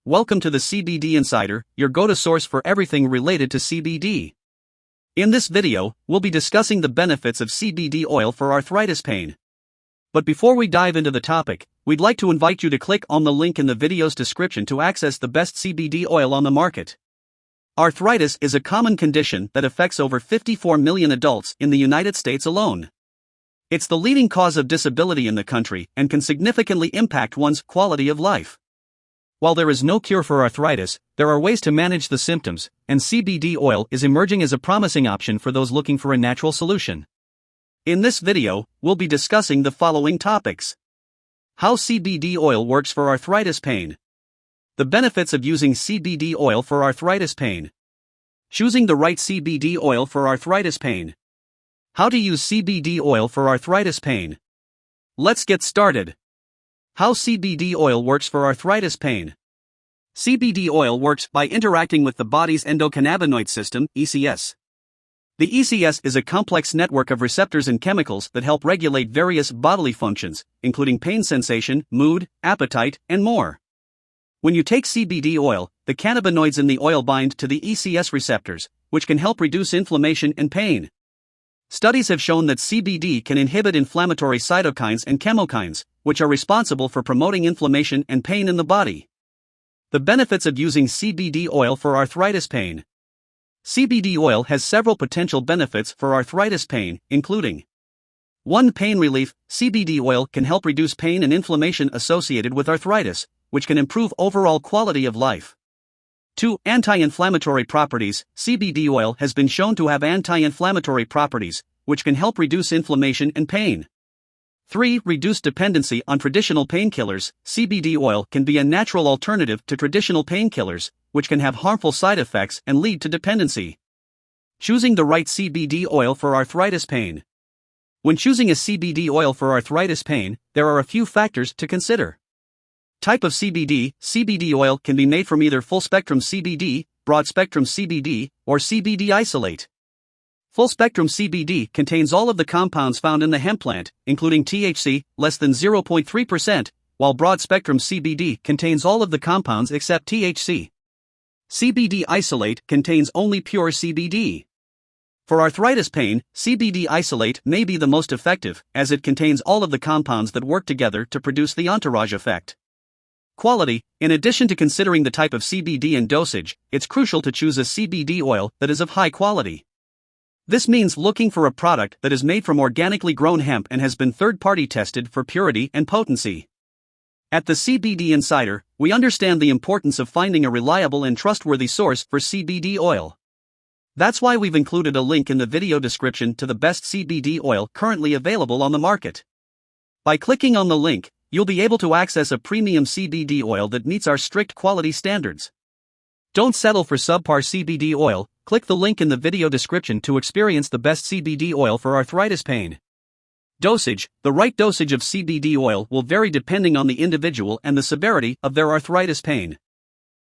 Welcome to the CBD Insider, your go-to source for everything related to CBD. In this video, we'll be discussing the benefits of CBD oil for arthritis pain. But before we dive into the topic, we'd like to invite you to click on the link in the video's description to access the best CBD oil on the market. Arthritis is a common condition that affects over 54 million adults in the United States alone. It's the leading cause of disability in the country and can significantly impact one's quality of life. While there is no cure for arthritis, there are ways to manage the symptoms, and CBD oil is emerging as a promising option for those looking for a natural solution. In this video, we'll be discussing the following topics: how CBD oil works for arthritis pain, the benefits of using CBD oil for arthritis pain, choosing the right CBD oil for arthritis pain, how to use CBD oil for arthritis pain. Let's get started. How CBD oil works for arthritis pain. CBD oil works by interacting with the body's endocannabinoid system, ECS. The ECS is a complex network of receptors and chemicals that help regulate various bodily functions, including pain sensation, mood, appetite, and more. When you take CBD oil, the cannabinoids in the oil bind to the ECS receptors, which can help reduce inflammation and pain. Studies have shown that CBD can inhibit inflammatory cytokines and chemokines, which are responsible for promoting inflammation and pain in the body. The benefits of using CBD oil for arthritis pain. CBD oil has several potential benefits for arthritis pain, including 1. Pain relief. CBD oil can help reduce pain and inflammation associated with arthritis, which can improve overall quality of life. 2. Anti-inflammatory properties. CBD oil has been shown to have anti-inflammatory properties, which can help reduce inflammation and pain. 3. Reduce dependency on traditional painkillers. CBD oil can be a natural alternative to traditional painkillers, which can have harmful side effects and lead to dependency. Choosing the right CBD oil for arthritis pain. When choosing a CBD oil for arthritis pain, there are a few factors to consider. Type of CBD. CBD oil can be made from either full-spectrum CBD, broad-spectrum CBD, or CBD isolate. Full-spectrum CBD contains all of the compounds found in the hemp plant, including THC, less than 0.3%, while broad-spectrum CBD contains all of the compounds except THC. CBD isolate contains only pure CBD. For arthritis pain, CBD isolate may be the most effective, as it contains all of the compounds that work together to produce the entourage effect. Quality. In addition to considering the type of CBD and dosage, it's crucial to choose a CBD oil that is of high quality. This means looking for a product that is made from organically grown hemp and has been third-party tested for purity and potency. At the CBD Insider, we understand the importance of finding a reliable and trustworthy source for CBD oil. That's why we've included a link in the video description to the best CBD oil currently available on the market. By clicking on the link, you'll be able to access a premium CBD oil that meets our strict quality standards. Don't settle for subpar CBD oil. Click the link in the video description to experience the best CBD oil for arthritis pain. Dosage. The right dosage of CBD oil will vary depending on the individual and the severity of their arthritis pain.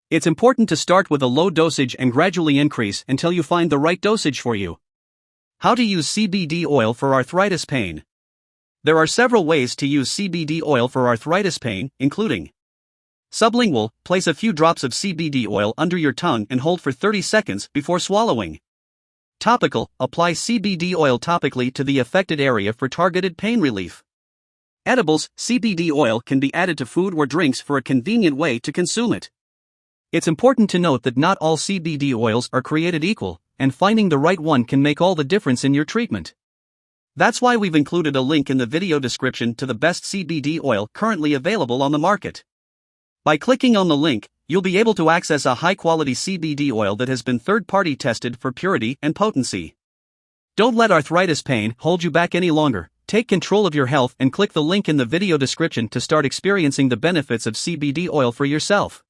It's important to start with a low dosage and gradually increase until you find the right dosage for you. How to use CBD oil for arthritis pain. There are several ways to use CBD oil for arthritis pain, including sublingual. Place a few drops of CBD oil under your tongue and hold for 30 seconds before swallowing. Topical. Apply CBD oil topically to the affected area for targeted pain relief. Edibles. CBD oil can be added to food or drinks for a convenient way to consume it. It's important to note that not all CBD oils are created equal, and finding the right one can make all the difference in your treatment. That's why we've included a link in the video description to the best CBD oil currently available on the market. By clicking on the link, you'll be able to access a high-quality CBD oil that has been third-party tested for purity and potency. Don't let arthritis pain hold you back any longer. Take control of your health and click the link in the video description to start experiencing the benefits of CBD oil for yourself.